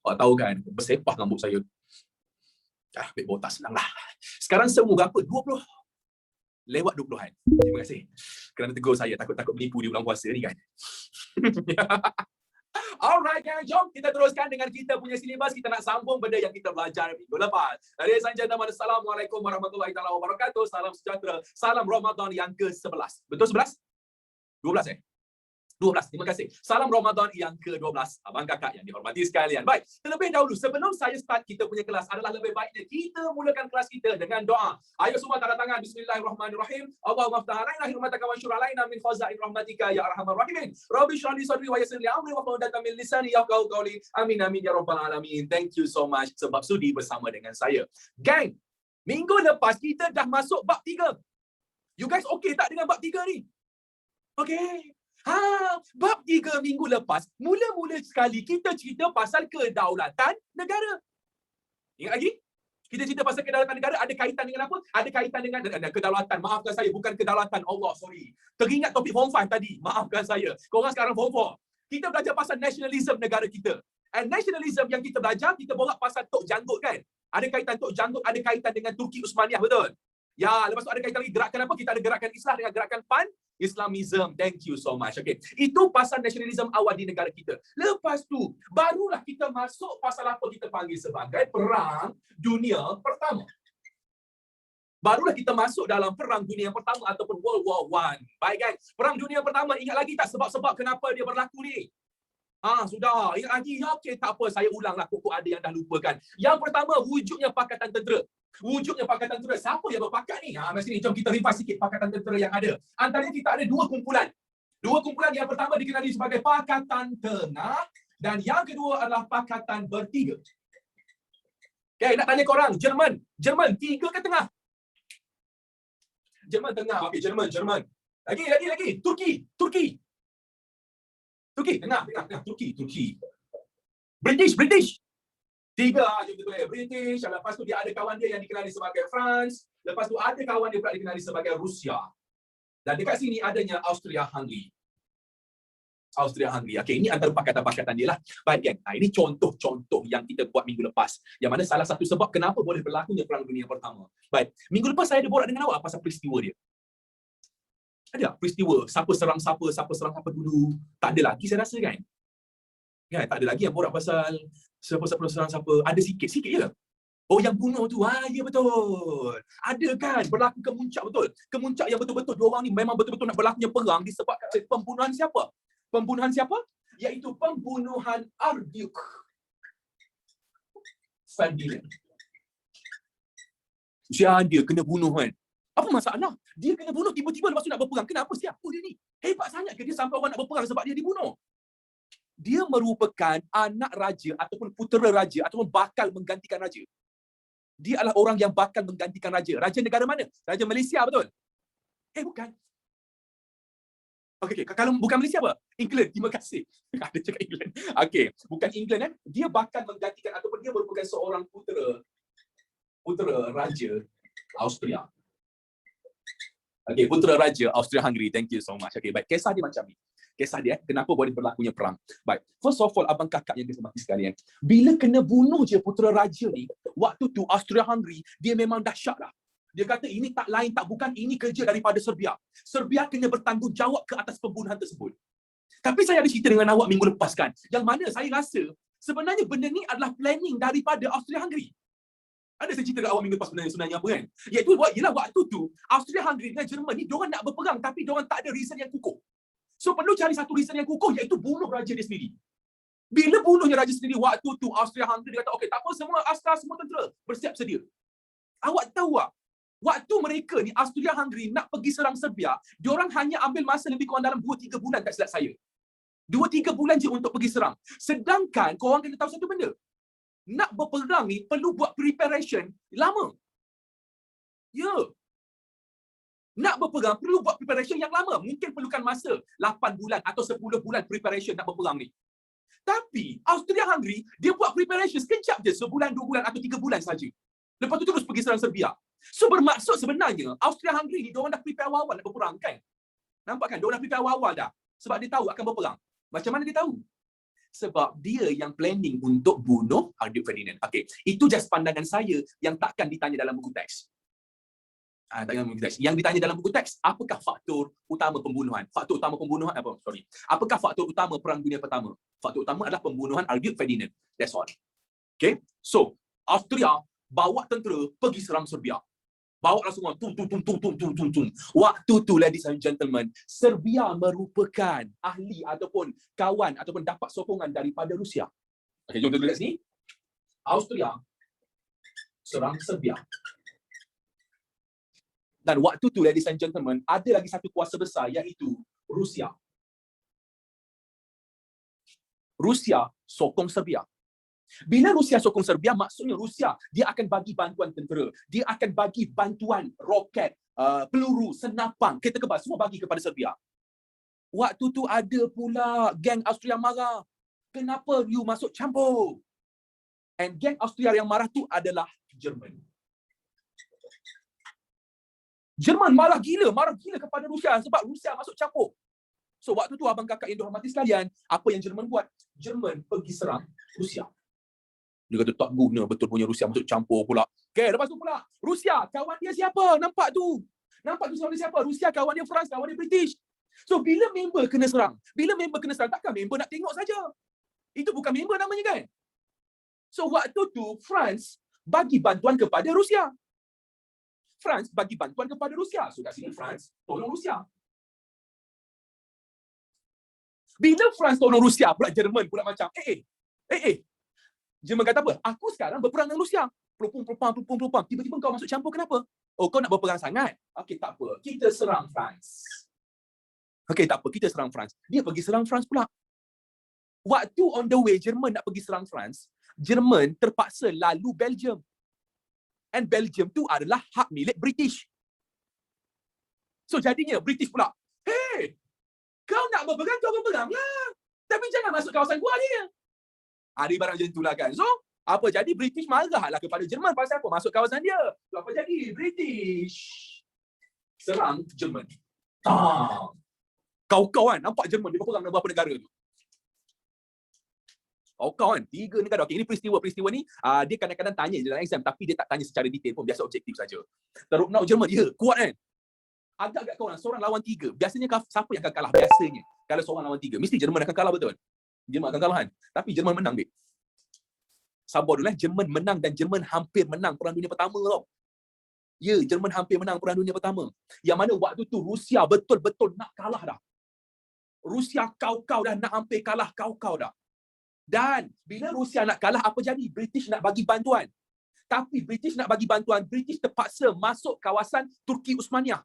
Awak tahu kan, bersepah rambut saya. Ambil botak senang lah. Sekarang seumur berapa? 20. Lewat 20-an. Terima kasih kerana tegur saya, takut-takut menipu di bulan puasa ni kan. Alright guys, jom kita teruskan dengan kita punya silibus. Kita nak sambung benda yang kita belajar minggu lepas. Ladies and gentlemen, Assalamualaikum warahmatullahi wabarakatuh. Salam sejahtera. Salam Ramadan yang ke-11. Betul 11? 12 12. Terima kasih. Salam Ramadan yang ke-12. Abang kakak yang dihormati sekalian. Baik, terlebih dahulu sebelum saya start kita punya kelas, adalah lebih baiknya kita mulakan kelas kita dengan doa. Ayo semua tanda tangan. Bismillahirrahmanirrahim. Allahumma ftah alaina hikmataka wa syur alaina min khaza'in rahmatika ya arhamar rahimin. Rabbi shrah li sadri wa yassir li amri wa hlul 'uqdatam min lisani yafqahu qawli. Amin amin ya rabbal alamin. Thank you so much sebab sudi bersama dengan saya. Gang, minggu lepas kita dah masuk bab 3. You guys okay tak dengan bab 3 ni? Okay. Bab 3 minggu lepas, mula-mula sekali kita cerita pasal kedaulatan negara. Ingat lagi? Kita cerita pasal kedaulatan negara, ada kaitan dengan apa? Ada kaitan dengan kedaulatan. Maafkan saya, bukan kedaulatan Allah, sorry. Teringat topik Form 5 tadi. Maafkan saya. Korang sekarang Form 4. Kita belajar pasal nasionalisme negara kita. And nasionalisme yang kita belajar, kita borak pasal Tok Janggut kan? Ada kaitan Tok Janggut, ada kaitan dengan Turki Uthmaniyah, betul? Ya, lepas tu ada kaitan lagi gerakan apa? Kita ada gerakan Islah dengan gerakan PAN. Islamism. Thank you so much. Okay. Itu pasal nasionalisme awal di negara kita. Lepas tu, barulah kita masuk pasal apa kita panggil sebagai Perang Dunia Pertama. Barulah kita masuk dalam Perang Dunia Pertama ataupun World War I. Baik guys, Perang Dunia Pertama, ingat lagi tak sebab-sebab kenapa dia berlaku ni? Sudah. Ingat lagi? Okey, tak apa. Saya ulanglah. Kok ada yang dah lupakan. Yang pertama, wujudnya Pakatan Tentera. Wujudnya Pakatan Tentera. Siapa yang berpakat ni? Mari sini, jom kita revise sikit Pakatan Tentera yang ada. Antaranya kita ada dua kumpulan. Dua kumpulan yang pertama dikenali sebagai Pakatan Tengah dan yang kedua adalah Pakatan Bertiga. Okay, nak tanya korang, Jerman tiga ke tengah? Jerman tengah. Okey, Jerman. Lagi. Turki. Tengah. Turki. British. Tiga je betul. British, lepas tu dia ada kawan dia yang dikenali sebagai France, lepas tu ada kawan dia pula dikenali sebagai Rusia. Dan dekat sini adanya Austria-Hungary. Okey, ini antara pakatan-pakatan dia lah. Baik kan? Ini contoh-contoh yang kita buat minggu lepas. Yang mana salah satu sebab kenapa boleh berlakunya Perang Dunia Pertama. Baik, minggu lepas saya ada borak dengan awak pasal peristiwa dia. Ada peristiwa siapa serang siapa dulu. Tak ada lagi saya rasa kan? Kan, tak ada lagi yang borak pasal siapa serang siapa. Ada sikit je lah. Oh, yang bunuh tu. Ya betul. Ada kan berlaku kemuncak betul. Kemuncak yang betul-betul dua orang ni memang betul-betul nak berlakunya perang disebabkan pembunuhan siapa? Iaitu pembunuhan Arduch van Dien. Dia kena bunuh kan. Apa masalah? Dia kena bunuh tiba-tiba lepas tu nak berperang. Kenapa? Siapa dia ni? Hebat sangat ke dia sampai orang nak berperang sebab dia dibunuh? Dia merupakan anak raja ataupun putera raja ataupun bakal menggantikan raja. Dia adalah orang yang bakal menggantikan raja. Raja negara mana? Raja Malaysia, betul? Bukan. Okey, kalau bukan Malaysia apa? England. Terima kasih. Ada cakap England. Okey, bukan England kan? Dia bakal menggantikan ataupun dia merupakan seorang putera raja Austria. Okey, putera raja Austria-Hungary. Thank you so much. Okey, baik. Kisah dia macam ni. Kisah dia, kenapa boleh berlakunya perang. Baik, first of all, abang kakak yang dihormati sekalian, bila kena bunuh je putera raja ni, waktu tu Austria-Hungary, dia memang dahsyat lah. Dia kata ini tak lain tak bukan, ini kerja daripada Serbia. Serbia kena bertanggungjawab ke atas pembunuhan tersebut. Tapi saya ada cerita dengan awak minggu lepas kan, yang mana saya rasa sebenarnya benda ni adalah planning daripada Austria-Hungary. Ada saya cerita dekat awak minggu lepas sebenarnya apa kan? Iaitu waktu tu Austria-Hungary dengan Jerman ni diorang nak berperang tapi diorang tak ada reason yang kukuh. So perlu cari satu reason yang kukuh iaitu bunuh raja dia sendiri. Bila bunuhnya raja sendiri, waktu tu Austria-Hungary dia kata okey tak apa, semua askar semua tentera bersiap sedia. Awak tahu tak? Waktu mereka ni Austria-Hungary nak pergi serang Serbia, diorang hanya ambil masa lebih kurang dalam 2-3 bulan tak silap saya. 2-3 bulan je untuk pergi serang. Sedangkan korang kena tahu satu benda. Nak berperang ni perlu buat preparation lama. Ya. Nak berperang perlu buat preparation yang lama. Mungkin perlukan masa 8 bulan atau 10 bulan preparation nak berperang ni. Tapi Austria-Hungary dia buat preparation sekejap je, sebulan, 2 bulan atau 3 bulan saja. Lepas tu terus pergi serang Serbia. So bermaksud sebenarnya Austria-Hungary ni diorang dah prepare awal-awal nak berperang kan? Nampak kan? Diorang dah prepare awal-awal dah. Sebab dia tahu akan berperang. Macam mana dia tahu? Sebab dia yang planning untuk bunuh Archduke Ferdinand. Okey, itu just pandangan saya yang takkan ditanya dalam buku teks. Yang ditanya dalam buku teks, apakah faktor utama pembunuhan? Faktor utama pembunuhan apa? Sorry. Apakah faktor utama Perang Dunia Pertama? Faktor utama adalah pembunuhan Archduke Ferdinand. That's all. Okay? So, Austria bawa tentera pergi serang Serbia. Bawa lah semua. Tum. Waktu tu, ladies and gentlemen, Serbia merupakan ahli ataupun kawan ataupun dapat sokongan daripada Rusia. Okay, jom kita lihat sini. Austria serang Serbia. Dan waktu tu, ladies and gentlemen, ada lagi satu kuasa besar iaitu Rusia. Rusia sokong Serbia. Bila Rusia sokong Serbia, maksudnya Rusia, dia akan bagi bantuan tentera. Dia akan bagi bantuan roket, peluru, senapang, kereta kebas, semua bagi kepada Serbia. Waktu tu ada pula geng Austria marah. Kenapa you masuk campur? And geng Austria yang marah tu adalah Jerman. Jerman marah gila kepada Rusia sebab Rusia masuk campur. So waktu tu abang kakak yang dihormati sekalian, apa yang Jerman buat? Jerman pergi serang Rusia. Dia kata tak guna betul punya Rusia masuk campur pula. Okay, lepas tu pula Rusia, kawan dia siapa? Nampak tu kawan dia siapa? Rusia kawan dia France, kawan dia British. So bila member kena serang, takkan member nak tengok saja. Itu bukan member namanya kan? So waktu tu France bagi bantuan kepada Rusia. So kat sini France tolong Rusia. Bila France tolong Rusia, pula Jerman pula macam, Jerman kata apa? Aku sekarang berperang dengan Rusia. Pelupung. Tiba-tiba kau masuk campur, kenapa? Oh, kau nak berperang sangat? Okey, tak apa. Kita serang France. Dia pergi serang France pula. Waktu on the way, Jerman nak pergi serang France, Jerman terpaksa lalu Belgium. And Belgium tu adalah hak milik British. So jadinya British pula, hey, kau nak berperang, kau berperang lah. Tapi jangan masuk kawasan gua dia. Ada ibarat macam itulah kan. So, apa jadi? British marahlah kepada Jerman pasal apa? Masuk kawasan dia. So, apa jadi? British serang Jerman. Kau-kau kan, nampak Jerman dia berperang dengan berapa negara tu? Kau kan, 3 negara. Okey, ini peristiwa ni dia kadang-kadang tanya dalam exam tapi dia tak tanya secara detail pun, biasa objektif saja. Teruk nak Jerman dia kuat kan? Agak-agak kau orang seorang lawan 3. Biasanya siapa yang akan kalah biasanya? Kalau seorang lawan 3, mesti Jerman akan kalah, betul? Jerman akan kalah kan? Tapi Jerman menang, babe. Sabar dulu Jerman menang dan Jerman hampir menang Perang Dunia Pertama tau. Ya, Jerman hampir menang Perang Dunia Pertama. Yang mana waktu tu Rusia betul-betul nak kalah dah. Rusia kau-kau dah nak hampir kalah kau-kau dah. Dan bila Rusia nak kalah, apa jadi? British nak bagi bantuan. Tapi British nak bagi bantuan, British terpaksa masuk kawasan Turki Uthmaniyah.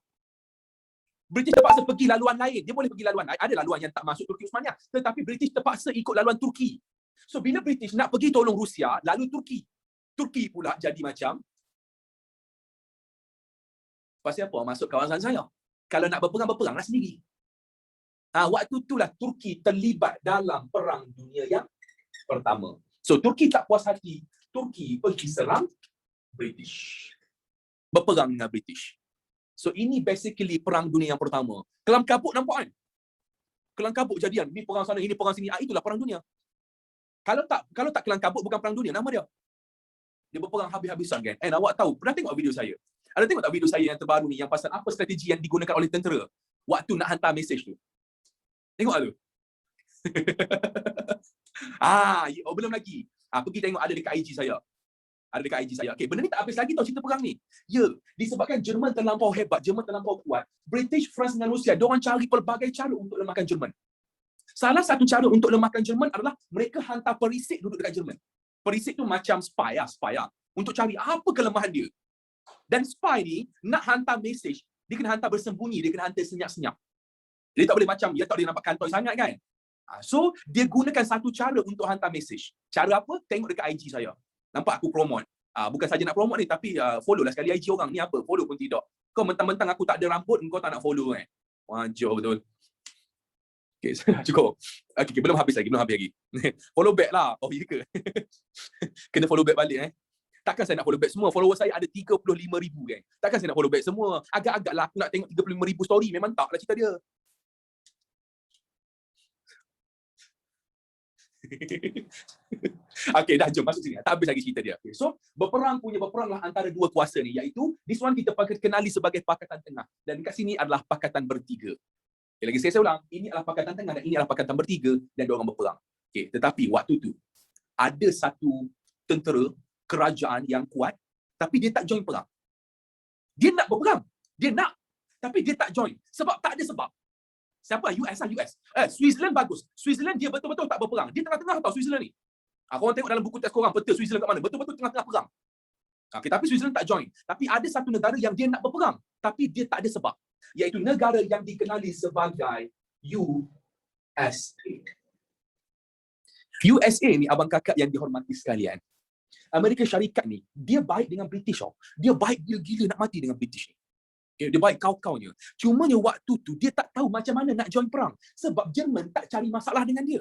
British terpaksa pergi laluan lain. Dia boleh pergi laluan. Ada laluan yang tak masuk Turki Uthmaniyah. Tetapi British terpaksa ikut laluan Turki. So bila British nak pergi tolong Rusia, lalu Turki. Turki pula jadi macam, pasal apa masuk kawasan saya? Kalau nak berperang-berperanglah sendiri. Waktu itulah Turki terlibat dalam Perang Dunia yang Pertama. So Turki tak puas hati. Turki pergi serang British. Berperang dengan British. So ini basically Perang Dunia yang Pertama. Kelam kabut nampak kan? Kelam kabut jadian. Ini perang sana, ini perang sini. Itulah Perang Dunia. Kalau tak kelam kabut, bukan Perang Dunia. Nama dia. Dia berperang habis-habisan kan? And awak tahu, pernah tengok video saya? Ada tengok tak video saya yang terbaru ni, yang pasal apa strategi yang digunakan oleh tentera waktu nak hantar mesej tu? Tengok tak tu? Belum lagi. Pergi tengok, ada dekat IG saya. Okey, benda ni tak habis lagi tau cerita perang ni. Ya, disebabkan Jerman terlampau hebat, Jerman terlampau kuat. British, France dengan Rusia, diorang cari pelbagai cara untuk lemahkan Jerman. Salah satu cara untuk lemahkan Jerman adalah mereka hantar perisik duduk dekat Jerman. Perisik tu macam spy untuk cari apa kelemahan dia. Dan spy ni nak hantar mesej, dia kena hantar bersembunyi, dia kena hantar senyap-senyap. Dia tak boleh macam, dia tak boleh nampak kantoi sangat kan. So, dia gunakan satu cara untuk hantar mesej. Cara apa? Tengok dekat IG saya. Nampak aku promote. Bukan saja nak promote ni, tapi follow lah sekali IG orang ni apa. Follow pun tidak. Kau mentang-mentang aku tak ada rambut, kau tak nak follow kan. Wajar betul. Okay, cukup. Okay, belum habis lagi. Follow back lah. Oh, iya ke? Kena follow back balik Takkan saya nak follow back semua. Follower saya ada 35,000 kan. Takkan saya nak follow back semua. Agak-agak lah aku nak tengok 35,000 story. Memang tak lah cerita dia. Okey, dah jom masuk sini. Tak habis lagi cerita dia. Okay. So, berperanglah antara dua kuasa ni, iaitu this one kita kenali sebagai Pakatan Tengah, dan kat sini adalah Pakatan Bertiga. Okay, lagi saya ulang, ini adalah Pakatan Tengah dan ini adalah Pakatan Bertiga, dan diorang berperang. Okay, tetapi waktu tu ada satu tentera kerajaan yang kuat, tapi dia tak join perang. Dia nak berperang. Dia nak. Tapi dia tak join. Sebab tak ada sebab. Siapa? US lah, US. Switzerland bagus. Switzerland dia betul-betul tak berperang. Dia tengah-tengah tau Switzerland ni. Korang tengok dalam buku teks korang, peta Switzerland kat mana. Betul-betul tengah-tengah perang. Okay, tapi Switzerland tak join. Tapi ada satu negara yang dia nak berperang. Tapi dia tak ada sebab. Iaitu negara yang dikenali sebagai USA. USA ni abang kakak yang dihormati sekalian. Amerika Syarikat ni, dia baik dengan British tau. Dia baik gila-gila nak mati dengan British ni. Okay, dia baik kau-kaunya. Cumanya waktu tu, dia tak tahu macam mana nak join perang. Sebab Jerman tak cari masalah dengan dia.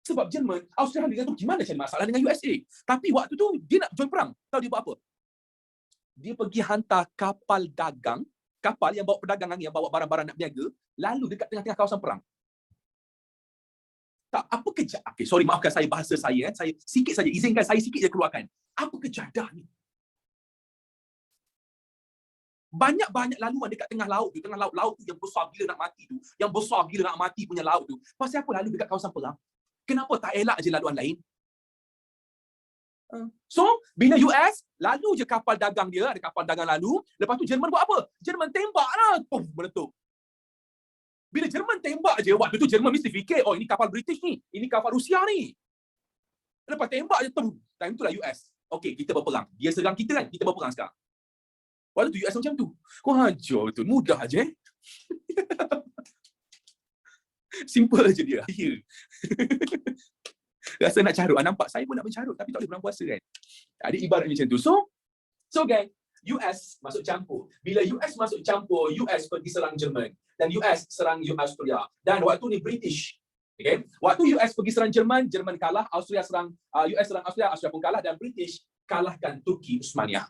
Sebab Jerman, Australia dengan Turki, mana cari masalah dengan USA. Tapi waktu tu, dia nak join perang. Tahu dia buat apa? Dia pergi hantar kapal dagang, kapal yang bawa perdagangan, yang bawa barang-barang nak berniaga, lalu dekat tengah-tengah kawasan perang. Tak, apa kejap? Okay, sorry, maafkan saya bahasa saya. Saya sikit saja, izinkan saya sikit je keluarkan. Apa kejadah ni? Banyak-banyak laluan dekat tengah laut tu. Tengah laut tu yang besar gila nak mati tu. Yang besar gila nak mati punya laut tu. Pasal apa lalu dekat kawasan perang? Kenapa tak elak je laluan lain? So, bila US, lalu je kapal dagang dia, ada kapal dagang lalu. Lepas tu Jerman buat apa? Jerman tembak lah. Pum, meletup. Bila Jerman tembak je, waktu tu Jerman mesti fikir, oh ini kapal British ni. Ini kapal Rusia ni. Lepas tembak je, time tu lah US. Okay, kita berperang. Dia serang kita kan? Kita berperang sekarang. Waktu tu US macam tu. Kau hancur tu. Mudah je. Simple je dia. Yeah. Rasa nak carut. Nampak? Saya pun nak mencarut. Tapi tak boleh bulan puasa kan. Ada ibarat macam tu. So gang, US masuk campur. Bila US masuk campur, US pergi serang Jerman. Dan US serang Australia. Dan waktu ni British. Okay? Waktu US pergi serang Jerman, Jerman kalah. US serang Australia, Australia pun kalah. Dan British kalahkan Turki Uthmaniyah.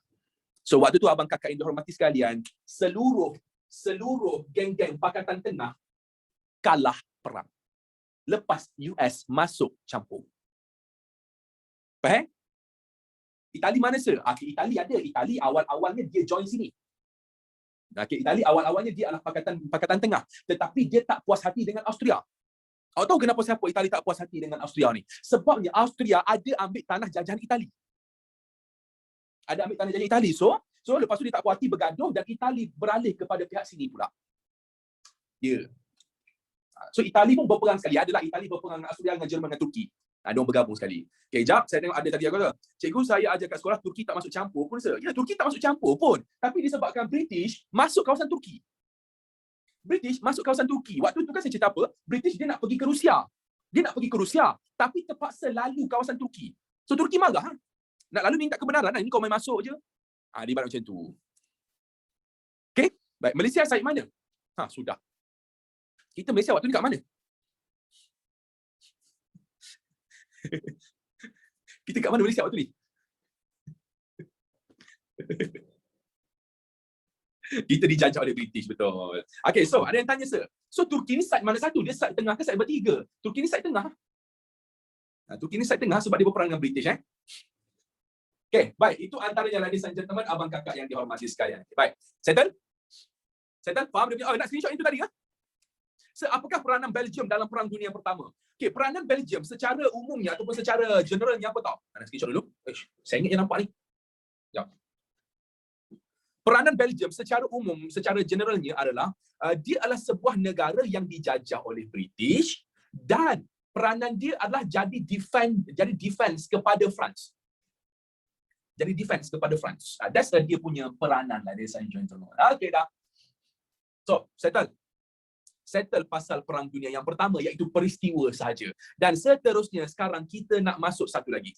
So waktu tu abang kakak yang dihormati sekalian, seluruh geng-geng Pakatan Tengah kalah perang. Lepas US masuk campur. Faham? Itali mana sir? Okay, Itali ada. Itali awal-awalnya dia join sini. Okay, Itali awal-awalnya dia adalah Pakatan Tengah. Tetapi dia tak puas hati dengan Austria. Awak tahu kenapa siapa Itali tak puas hati dengan Austria ni? Sebabnya Austria ada ambil tanah jajahan Itali. Ada ambil tanah jajahan Itali. So lepas tu dia tak puas hati, bergaduh, dan Itali beralih kepada pihak sini pula. Ya. Yeah. So Itali pun berperang sekali. Adalah Itali berperang dengan Austria, dengan Jerman, dengan Turki. Diorang bergabung sekali. Okay, jap. Saya tengok ada tadi aku kata, cikgu saya ajar kat sekolah Turki tak masuk campur pun, sir. Ya, Turki tak masuk campur pun. Tapi disebabkan British masuk kawasan Turki. British masuk kawasan Turki. Waktu tu kan saya cerita apa? British dia nak pergi ke Rusia. Dia nak pergi ke Rusia. Tapi terpaksa lalu kawasan Turki. So Turki marah. Nak lalu minta kebenaran. Ini kau main masuk je. Dia buat macam tu. Okay. Baik. Malaysia side mana? Sudah. Kita Malaysia waktu ni kat mana? Kita kat mana Malaysia waktu ni? Kita dijajah oleh British, betul. Okay, so ada yang tanya, sir. So Turki ni side mana satu? Dia side tengah ke side bertiga? Turki ni side tengah. Turki ni side tengah sebab dia berperang dengan British. Okay, baik. Itu antaranya, ladies and gentlemen, abang kakak yang dihormati sekalian. Okay, baik. Settle? Settle? Faham dia punya? Nak screenshot itu tadi ke? So, apakah peranan Belgium dalam Perang Dunia Pertama? Okay, peranan Belgium secara umumnya ataupun secara generalnya apa tau? Nak screenshot dulu. Saya ingat yang nampak ni. Sekejap. Peranan Belgium secara umum, secara generalnya adalah dia adalah sebuah negara yang dijajah oleh British, dan peranan dia adalah jadi defense kepada France. Jadi defense kepada France. That's dia punya peranan lah, ladies and gentlemen. Okay dah. So, settle pasal Perang Dunia yang Pertama, iaitu peristiwa sahaja. Dan seterusnya sekarang kita nak masuk satu lagi.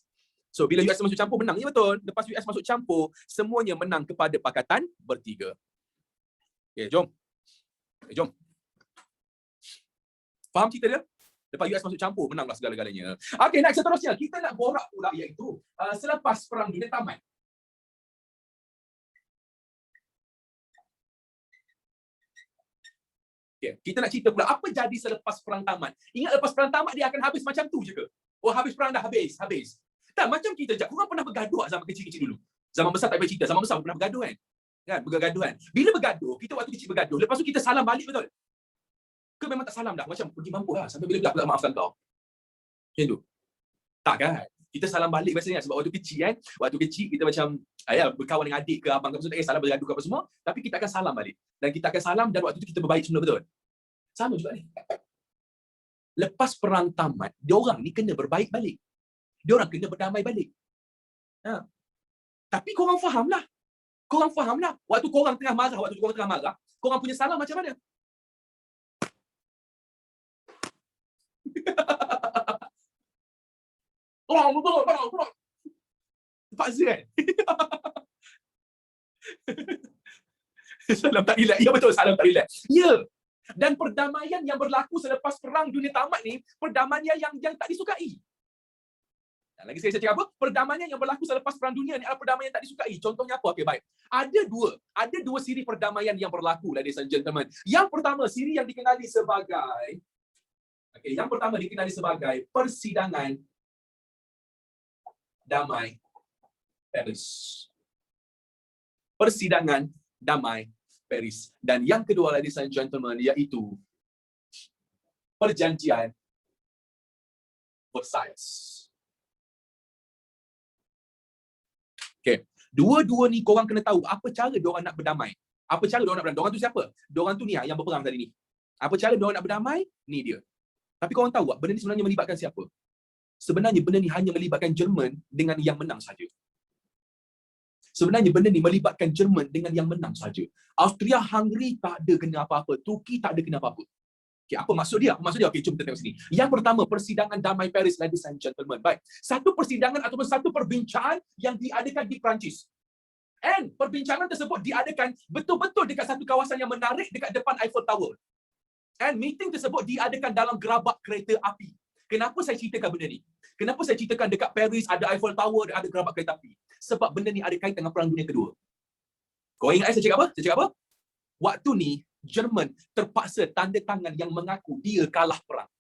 So bila US masuk campur, menang. Ya betul. Lepas US masuk campur, semuanya menang kepada Pakatan Bertiga. Okay, jom. Faham cerita dia? Lepas US masuk campur, menanglah segala-galanya. Okay, next seterusnya. Kita nak borak pula, iaitu selepas Perang Dunia tamat. Okay, kita nak cerita pula apa jadi selepas perang tamat. Ingat lepas perang tamat dia akan habis macam tu je ke? Oh, habis perang dah, habis. Tak, macam kita je. Korang pernah bergaduh zaman kecil-kecil dulu? Zaman besar tak payah cerita. Zaman besar pernah bergaduh kan? Bergaduh kan? Bila bergaduh, kita waktu kecil bergaduh, lepas tu kita salam balik, betul? Ke memang tak salam dah? Macam, pergi mampu lah. Sampai bila aku tak maafkan kau? Macam tu? Tak kan? Kita salam balik biasanya sebab waktu kecil kan. Waktu kecil kita macam berkawan dengan adik ke abang ke apa salam bergaduh ke apa semua, tapi kita akan salam balik. Dan kita akan salam dan waktu tu kita berbaik semula, betul? Sama juga ni. Lepas perang tamat, diorang ni kena berbaik balik. Diorang kena berdamai balik. Tapi korang faham lah. Waktu korang tengah marah, korang punya salam macam mana? Tolong. Paksa kan? Salam tak relax. Ya betul, salam tak relax. Ya. Dan perdamaian yang berlaku selepas perang dunia tamat ni, perdamaian yang tak disukai. Dan lagi sekali saya cakap apa? Perdamaian yang berlaku selepas perang dunia ni adalah perdamaian yang tak disukai. Contohnya apa? Okey, baik. Ada dua siri perdamaian yang berlaku, ladies and gentlemen. Yang pertama, siri yang dikenali sebagai persidangan damai Paris. Persidangan damai Paris. Dan yang kedua, ladies and gentlemen, iaitu perjanjian Versailles. Okay. Dua-dua ni korang kena tahu apa cara diorang nak berdamai. Apa cara diorang nak berdamai? Diorang tu siapa? Diorang tu ni yang berperang tadi ni. Apa cara diorang nak berdamai? Ni dia. Tapi korang tahu tak, benda ni sebenarnya melibatkan siapa? Sebenarnya benda ni hanya melibatkan Jerman dengan yang menang saja. Austria-Hungary tak ada kena apa-apa. Turki tak ada kena apa-apa. Okay, apa maksud dia? Okey, jom kita tengok sini. Yang pertama, persidangan damai Paris, ladies and gentlemen. Baik. Satu persidangan ataupun satu perbincangan yang diadakan di Perancis. And perbincangan tersebut diadakan betul-betul dekat satu kawasan yang menarik dekat depan Eiffel Tower. And meeting tersebut diadakan dalam gerabak kereta api. Kenapa saya ceritakan benda ni? Kenapa saya ceritakan dekat Paris ada Eiffel Tower, ada gerabak kereta api? Sebab benda ni ada kaitan dengan Perang Dunia Kedua. Kau ingat saya cakap apa? Waktu ni, Jerman terpaksa tanda tangan yang mengaku dia kalah perang.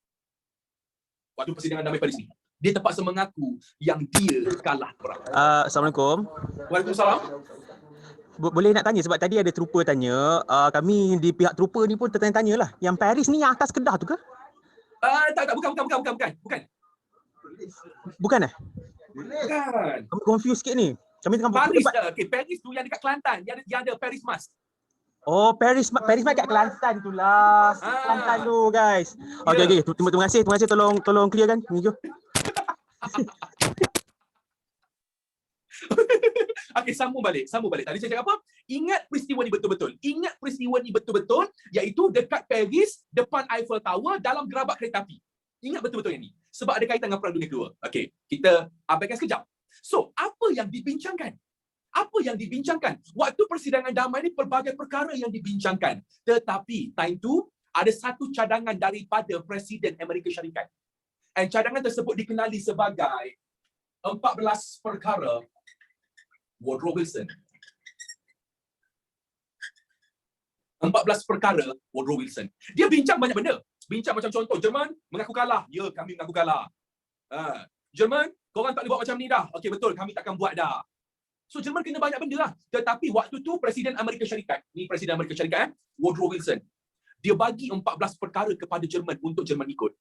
Waktu persidangan damai Paris ni. Dia terpaksa mengaku yang dia kalah perang. Assalamualaikum. Waalaikumsalam. Boleh nak tanya sebab tadi ada trooper tanya, kami di pihak trooper ni pun tertanya-tanya lah. Yang Paris ni yang atas Kedah tu ke? Tak, bukan. Bukan eh? Bukan. Kami confused sikit ni. Kami tengah Paris dah. Okey, Paris tu yang dekat Kelantan. Yang ada Paris Mas. Oh, Paris kat Kelantan tu lah. Kelantan tu, guys. Okey. Terima kasih. Tolong clearkan. Thank you. Okey, sambung balik. Tadi saya cakap apa? Ingat peristiwa ni betul-betul. Iaitu dekat Paris, depan Eiffel Tower, dalam gerabak kereta api. Ingat betul-betul yang ni. Sebab ada kaitan dengan Perang Dunia Kedua. Okey, kita abaikan sekejap. So, apa yang dibincangkan? Waktu persidangan damai ni pelbagai perkara yang dibincangkan. Tetapi, time tu, ada satu cadangan daripada Presiden Amerika Syarikat. Dan cadangan tersebut dikenali sebagai 14 perkara Woodrow Wilson. 14 perkara Woodrow Wilson. Dia bincang banyak benda. Bincang macam contoh, Jerman mengaku kalah. Ya, kami mengaku kalah. Jerman, korang tak boleh buat macam ni dah. Okey, betul, kami takkan buat dah. So, Jerman kena banyak benda lah. Tetapi waktu tu, Presiden Amerika Syarikat, Woodrow Wilson, dia bagi 14 perkara kepada Jerman untuk Jerman ikut.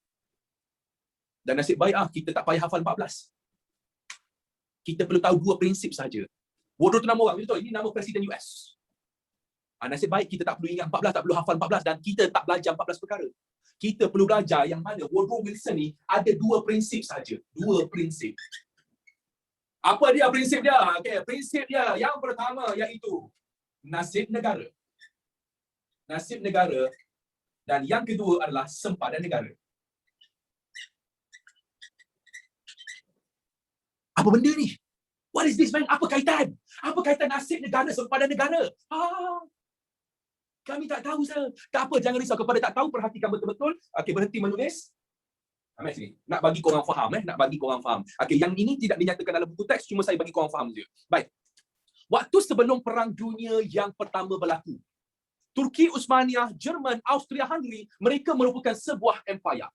Dan nasib baik kita tak payah hafal 14. Kita perlu tahu 2 prinsip saja. Woodrow tu nama orang, betul? Ini nama Presiden US. Nasib baik kita tak perlu ingat 14, tak perlu hafal 14 dan kita tak belajar 14 perkara. Kita perlu belajar yang mana Woodrow Wilson ni ada 2 prinsip saja. 2 prinsip. Apa dia prinsip dia? Okey, prinsip dia yang pertama iaitu nasib negara. Nasib negara dan yang kedua adalah sempadan negara. Apa benda ni? What is this, man? Apa kaitan? Apa kaitan nasib negara, sempadan negara? Kami tak tahu, sir. Tak apa, jangan risau. Kepada tak tahu, perhatikan betul-betul. Okey, berhenti menulis. Ambil sini. Nak bagi korang faham. Okey, yang ini tidak dinyatakan dalam buku teks, cuma saya bagi korang faham je. Baik. Waktu sebelum Perang Dunia yang pertama berlaku, Turki Uthmaniyah, Jerman, Austria-Hungary, mereka merupakan sebuah empire.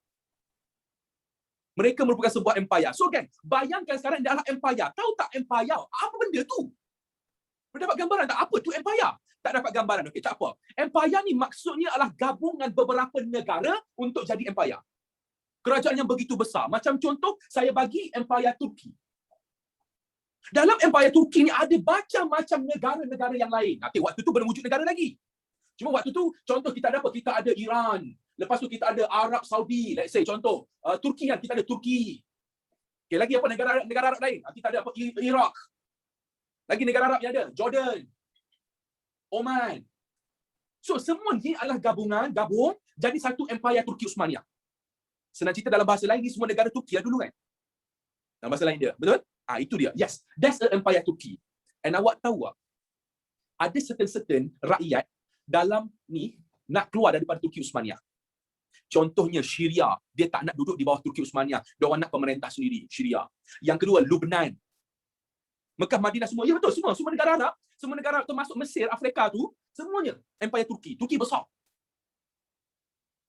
Mereka merupakan sebuah empire. So kan, bayangkan sekarang dia adalah empire. Tahu tak empire? Apa benda tu? Dapat gambaran tak? Apa tu empire? Tak dapat gambaran. Okey, tak apa. Empire ni maksudnya adalah gabungan beberapa negara untuk jadi empire. Kerajaan yang begitu besar. Macam contoh, saya bagi empire Turki. Dalam empire Turki ni ada macam-macam negara-negara yang lain. Okey, waktu tu belum wujud negara lagi. Cuma waktu tu, contoh kita ada apa? Kita ada Iran. Lepas tu kita ada Arab Saudi. Let's say, contoh. Turki kan, kita ada Turki. Okay, lagi apa negara Arab lain? Kita ada apa? Iraq. Lagi negara Arab yang ada. Jordan. Oman. So, semua ni adalah gabung jadi satu empire Turki Uthmaniyah. Senang cerita dalam bahasa lain, ni semua negara Turki lah dulu kan? Dalam bahasa lain dia. Betul? Itu dia. Yes. That's the empire Turki. And awak tahu tak? Ada certain rakyat dalam ni nak keluar daripada Turki Uthmaniyah. Contohnya Syria, dia tak nak duduk di bawah Turki Uthmaniyah. Dia orang nak pemerintah sendiri, Syria. Yang kedua, Lebanon. Mekah, Madinah semua. Ya betul, semua negara Arab, semua negara Arab termasuk Mesir, Afrika tu, semuanya empire Turki. Turki besar.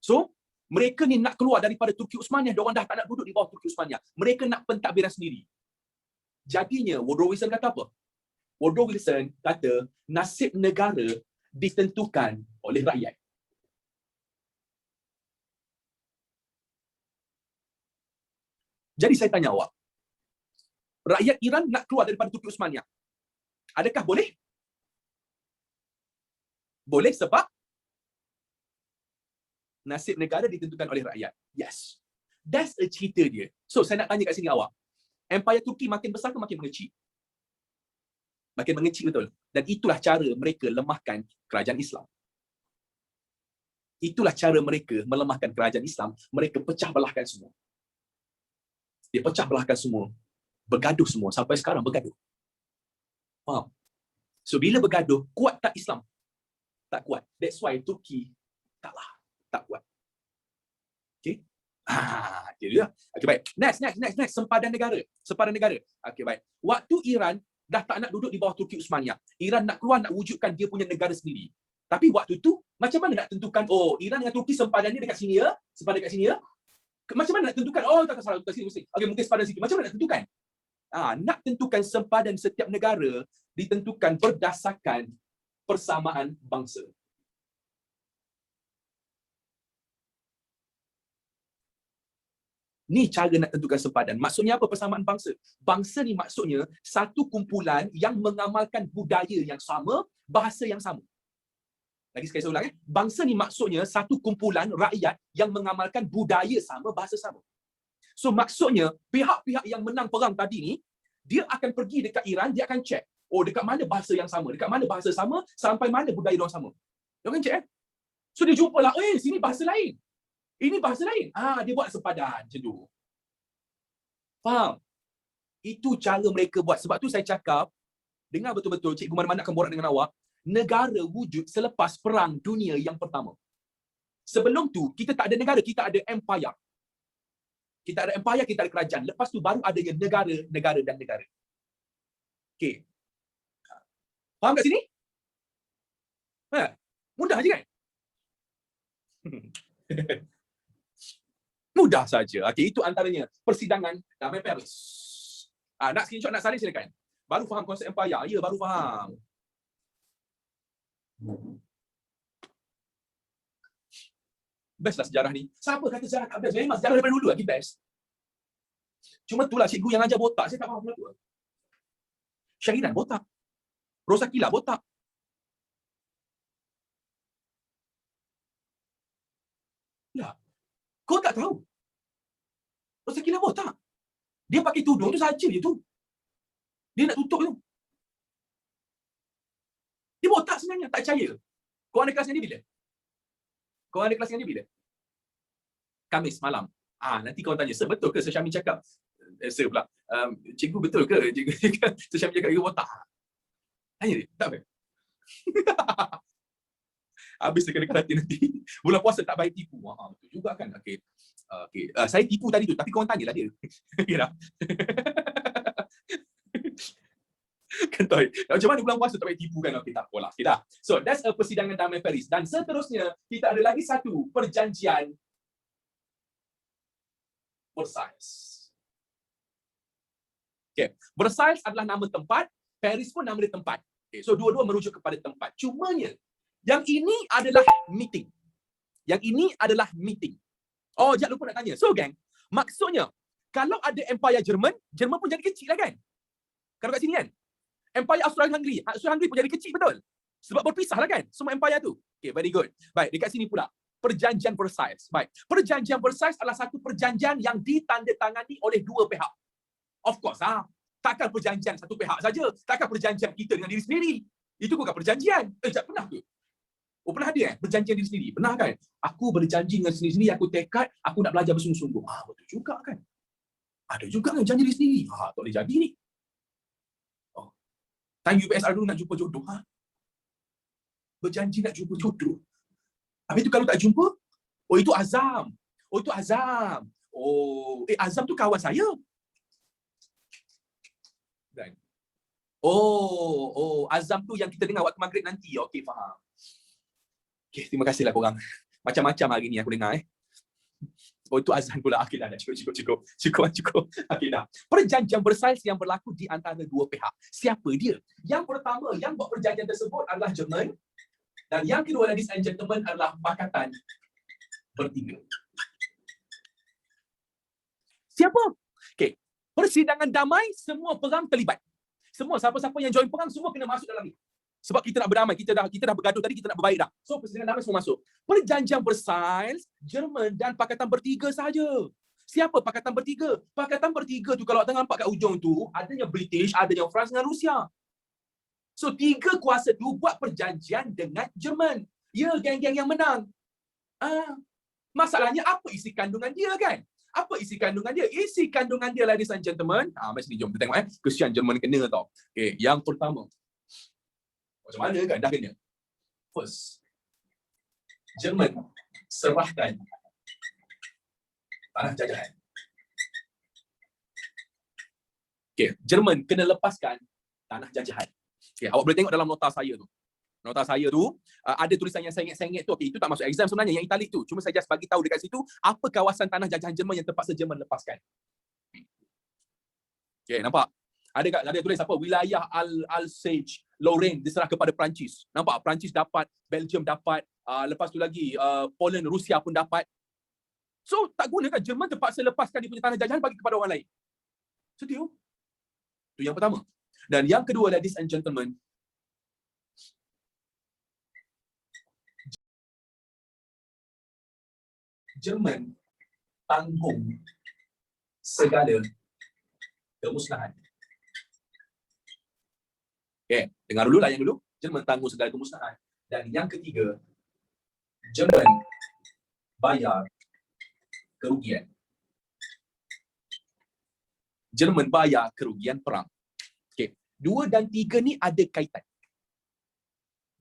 So, mereka ni nak keluar daripada Turki Uthmaniyah, dia orang dah tak nak duduk di bawah Turki Uthmaniyah. Mereka nak pentadbiran sendiri. Jadinya, Woodrow Wilson kata apa? Woodrow Wilson kata, nasib negara ditentukan oleh rakyat. Jadi saya tanya awak, rakyat Iran nak keluar daripada Turki Uthmaniyah. Adakah boleh? Boleh sebab nasib negara ditentukan oleh rakyat. Yes. That's a cerita dia. So saya nak tanya kat sini awak, empire Turki makin besar ke makin mengecil? Makin mengecil betul. Dan itulah cara mereka lemahkan kerajaan Islam. Itulah cara mereka melemahkan kerajaan Islam. Mereka pecah belahkan semua. Dia pecah belahkan semua. Bergaduh semua. Sampai sekarang bergaduh. Faham? So, bila bergaduh, kuat tak Islam? Tak kuat. That's why Turki tak kuat. Okay? Itu dia. Okay, baik. Next. Sempadan negara. Okay, baik. Waktu Iran dah tak nak duduk di bawah Turki Uthmaniyah. Iran nak keluar, nak wujudkan dia punya negara sendiri. Tapi waktu tu, macam mana nak tentukan, Iran dengan Turki sempadan ni dekat sini ya? Sempadan dekat sini ya? Macam mana nak tentukan? Tak salah, dekat sini mesti. Okay, mungkin sempadan situ. Macam mana nak tentukan? Nak tentukan sempadan setiap negara ditentukan berdasarkan persamaan bangsa. Ni cara nak tentukan sempadan. Maksudnya apa persamaan bangsa? Bangsa ni maksudnya satu kumpulan yang mengamalkan budaya yang sama, bahasa yang sama. Lagi sekali saya ulang. Bangsa ni maksudnya satu kumpulan rakyat yang mengamalkan budaya sama, bahasa sama. So maksudnya pihak-pihak yang menang perang tadi ni, dia akan pergi dekat Iran, dia akan check. Dekat mana bahasa yang sama? Dekat mana bahasa sama? Sampai mana budaya diorang sama? Dia akan check. So dia jumpa lah, sini bahasa lain. Ini bahasa lain. Dia buat sempadan macam tu. Faham? Itu cara mereka buat. Sebab tu saya cakap, dengar betul-betul, Cikgu mana-mana akan borak dengan awak, negara wujud selepas Perang Dunia yang Pertama. Sebelum tu, kita tak ada negara, kita ada empire. Kita ada empire, kita ada kerajaan. Lepas tu baru adanya negara dan negara. Okey. Faham kat sini? Mudah je kan? Mudah saja. Okey, itu antaranya persidangan damai Paris. Nak screenshot, nak salin silakan. Baru faham konsep empire. Ya, baru faham. Best lah sejarah ni. Siapa kata sejarah tak best? Memang sejarah daripada dulu lagi best. Cuma itulah cikgu yang ajar botak. Saya tak faham kenapa. Syahiran botak. Rosakila botak. Lah, kau tak tahu? Rosakila botak. Dia pakai tudung tu saja je tu. Dia nak tutup tu. Dia botak sebenarnya. Tak percaya. Kau ada kelas dengan dia bila? Kau ada kelas dengan dia bila? Khamis malam. Nanti kau tanya, Sir betul ke Sir Syamil cakap? Sir pula. Cikgu betul ke? Cikgu Sir Syamil cakap dia botak. Tanya dia. Tak apa. Habis dia kena kerati nanti. Bulan puasa tak baik tipu. Betul juga kan? Okey. Saya tipu tadi tu. Tapi korang tanyalah dia. Okay dah. Kentoi. Macam mana bulan puasa tak baik tipu kan? Okey, tak apalah. Okay dah. So, that's a persidangan damai Paris. Dan seterusnya, kita ada lagi satu perjanjian Versailles. Okay. Versailles adalah nama tempat, Paris pun nama dia tempat. Okay. So dua-dua merujuk kepada tempat. Cumanya yang ini adalah meeting. Yang ini adalah meeting. Oh, jangan lupa nak tanya. So gang, maksudnya kalau ada Empire Jerman, Jerman pun jadi kecil lah kan? Kalau kat sini kan? Empire Austro-Hungary pun jadi kecil betul. Sebab berpisah lah kan? Semua empire tu. Okay, very good. Baik, dekat sini pula. Perjanjian Versailles. Baik. Perjanjian Versailles adalah satu perjanjian yang ditandatangani oleh dua pihak. Of course, takkan perjanjian satu pihak saja. Takkan perjanjian kita dengan diri sendiri. Itu bukan perjanjian. Tak pernah ke? Oh, pernah ada perjanjian diri sendiri? Pernah kan? Aku berjanji dengan sendiri, aku tekad, aku nak belajar bersungguh-sungguh. Betul juga kan? Ada juga kan janji diri sendiri. Tak boleh jadi ni. Time UPSR dulu nak jumpa jodoh. Berjanji nak jumpa jodoh. Habis tu kalau tak jumpa, oh itu azam. Oh itu azam. Oh, azam tu kawan saya. Dan azam tu yang kita dengar waktu maghrib nanti. Okey, faham. Okey, terima kasihlah korang. Macam-macam hari ni aku dengar Oh itu azan pula. Okey dah, cukup. Okey dah. Perjanjian Versailles yang berlaku di antara dua pihak. Siapa dia? Yang pertama yang buat perjanjian tersebut adalah Jerman, dan yang kedua, ladies and gentlemen, adalah Pakatan Bertiga. Siapa? Okey. Persidangan damai, semua perang terlibat. Semua siapa-siapa yang join perang semua kena masuk dalam ni. Sebab kita nak berdamai, kita dah bergaduh tadi, kita nak berbaik dah. So persidangan damai semua masuk. Perjanjian Versailles, Jerman dan Pakatan Bertiga sahaja. Siapa Pakatan Bertiga? Pakatan Bertiga tu kalau tengah nampak kat ujung tu, adanya British, adanya France dengan Rusia. So tiga kuasa tu buat perjanjian dengan Jerman. Ya, geng-geng yang menang. Masalahnya apa isi kandungan dia kan? Apa isi kandungan dia? Isi kandungan dia, ladies and gentlemen. Mari sini jom kita tengok kesian Jerman kena tau. Okay, yang pertama. Macam mana kan dah kena? First, Jerman serahkan tanah jajahan. Okay, Jerman kena lepaskan tanah jajahan. Okay, awak boleh tengok dalam nota saya tu. Nota saya tu ada tulisan yang sengit-sengit tu. Okay, itu tak masuk exam sebenarnya, yang italic tu. Cuma saya just bagi tahu dekat situ apa kawasan tanah jajahan Jerman yang terpaksa Jerman lepaskan. Okay, nampak? Ada tulis apa? Wilayah Alsace, Lorraine diserah kepada Perancis. Nampak? Perancis dapat, Belgium dapat, lepas tu lagi Poland, Rusia pun dapat. So, tak gunakan Jerman terpaksa lepaskan dia punya tanah jajahan bagi kepada orang lain. Setuju? Itu yang pertama. Dan yang kedua, ladies and gentlemen, Jerman tanggung segala kemusnahan. Okay, dengar dulu, layan dulu. Jerman tanggung segala kemusnahan. Dan yang ketiga, Jerman bayar kerugian. Jerman bayar kerugian perang. Okay, 2 dan 3 ni ada kaitan.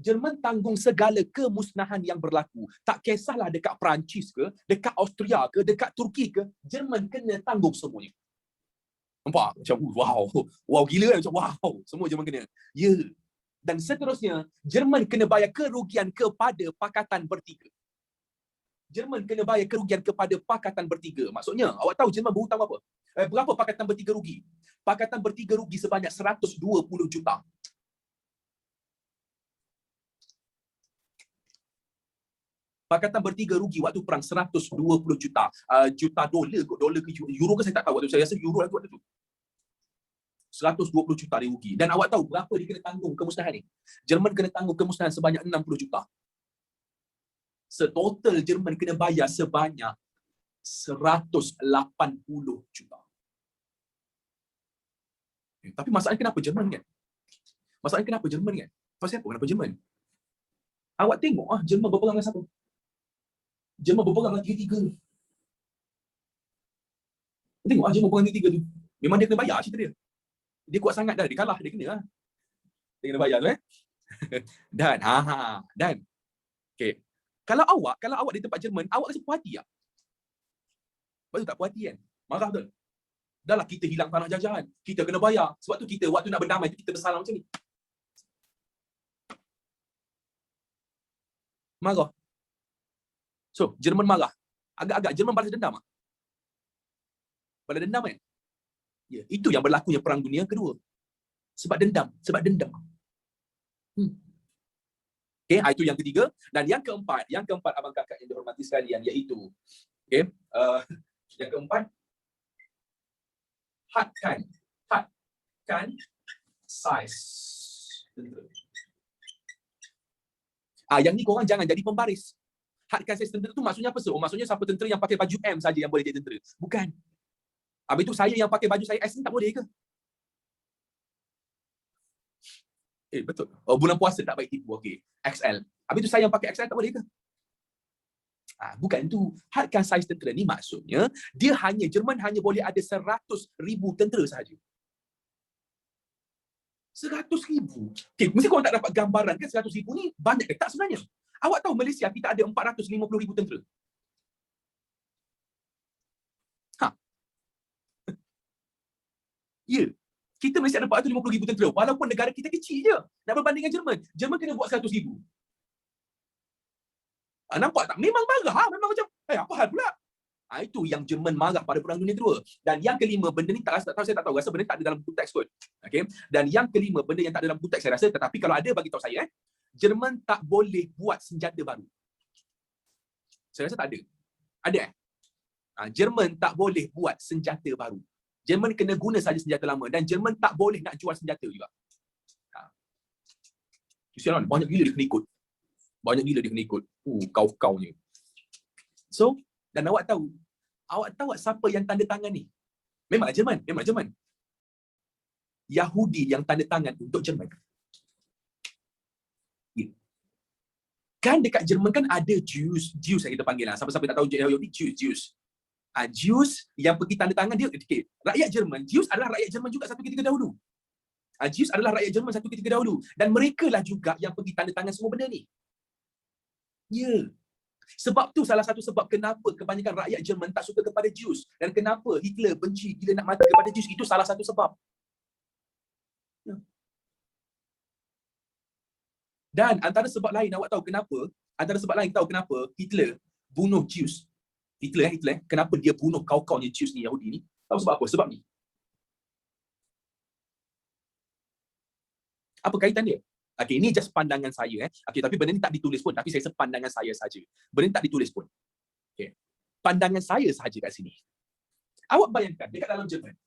Jerman tanggung segala kemusnahan yang berlaku. Tak kisahlah dekat Perancis ke, dekat Austria ke, dekat Turki ke, Jerman kena tanggung semuanya. Nampak? Macam wow gila kan? Macam wow, semua Jerman kena. Ya. Dan seterusnya, Jerman kena bayar kerugian kepada Pakatan Bertiga. Jerman kena bayar kerugian kepada Pakatan Bertiga. Maksudnya, awak tahu Jerman berhutang apa? Berapa Pakatan Bertiga rugi? Pakatan Bertiga rugi sebanyak 120 juta. Pakatan Bertiga rugi waktu perang 120 juta. Juta dolar ke euro ke saya tak tahu. Waktu saya rasa euro lah waktu tu. 120 juta dia rugi. Dan awak tahu berapa dia kena tanggung kemusnahan ni? Jerman kena tanggung kemusnahan sebanyak 60 juta. Setotal Jerman kena bayar sebanyak 180 juta. Tapi masalahnya kenapa Jerman kan? Masalahnya kenapa Jerman kan? Pasal apa kenapa Jerman? Awak tengok Jerman berperang dengan siapa? Jerman berperang dengan tiga-tiga ni. Tengok Jerman berperang dengan tiga tu. Memang dia kena bayar cerita dia. Dia kuat sangat dah, dia kalah, dia kena lah. Dia kena bayar tu Dan dan okey. Kalau awak di tempat Jerman, awak rasa puas hati tak? Betul tak puas hati kan? Marah betul. Dahlah kita hilang tanah jajahan, kita kena bayar. Sebab tu kita waktu nak berdamai tu kita bersalam macam ni. Marah. So, Jerman marah. Agak-agak Jerman balas dendam tak? Pada dendam kan? Ya, itu yang berlakunya Perang Dunia Kedua. Sebab dendam. Okay, itu yang ketiga. Dan yang keempat abang kakak yang dihormati sekalian, iaitu yang keempat, hadkan saiz tentera. Yang ni korang jangan jadi pembaris. Hadkan saiz tentera tu maksudnya apa sih? Maksudnya siapa tentera yang pakai baju M saja yang boleh jadi tentera. Bukan. Habis itu saya yang pakai baju saya S ni tak boleh ke? Betul. Bulan puasa tak baik tipu. Okey. XL. Habis itu saya yang pakai XL tak boleh ke? Bukan tu. Hadkan saiz tentera ni maksudnya Jerman hanya boleh ada 100,000 tentera sahaja. 100,000. Okay, mesti korang tak dapat gambaran kan 100,000 ni banyak ke tak sebenarnya? Awak tahu Malaysia kita ada 450,000 tentera. Ya. Kita Malaysia ada 450,000 tentera. Walaupun negara kita kecil je. Nak berbanding dengan Jerman. Jerman kena buat 100,000. Nampak tak? Memang marah. Memang macam, apa hal pula? Itu yang Jerman marah pada Perang Dunia Kedua. Dan yang kelima, benda ni saya tak tahu. Rasa benda tak ada dalam buku teks kot. Okay? Dan yang kelima, benda yang tak ada dalam buku teks saya rasa. Tetapi kalau ada, bagi tahu saya. Jerman tak boleh buat senjata baru. Saya rasa tak ada. Ada Jerman tak boleh buat senjata baru. Jerman kena guna saja senjata lama. Dan Jerman tak boleh nak jual senjata juga. Kesian, banyak gila dia kena ikut. Kau-kaunya. So, dan awak tahu siapa yang tanda tangan ni? Memanglah Jerman. Yahudi yang tanda tangan untuk Jerman. Kan dekat Jerman kan ada Jews yang kita panggil lah. Siapa-siapa tak tahu Yahudi, Jews. Jews yang pergi tanda tangan dia. Okay. Rakyat Jerman, Jews adalah rakyat Jerman juga satu ketika dahulu. Jews adalah rakyat Jerman satu ketika dahulu. Dan mereka lah juga yang pergi tanda tangan semua benda ni. Ya. Sebab tu salah satu sebab kenapa kebanyakan rakyat Jerman tak suka kepada Jews. Dan kenapa Hitler benci gila nak mati kepada Jews. Itu salah satu sebab. Ya. Dan antara sebab lain awak tahu kenapa? Hitler bunuh Jews. Hitler, kenapa dia bunuh kau-kaunya Jews ni, Yahudi ni? Tahu sebab apa? Sebab ni. Apa kaitan dia? Okay, ini just pandangan saya. Okay, tapi benda ni tak ditulis pun. Tapi saya sepandangan saya saja. Benda ni tak ditulis pun. Okay. Pandangan saya saja kat sini. Awak bayangkan dekat dalam Jerman.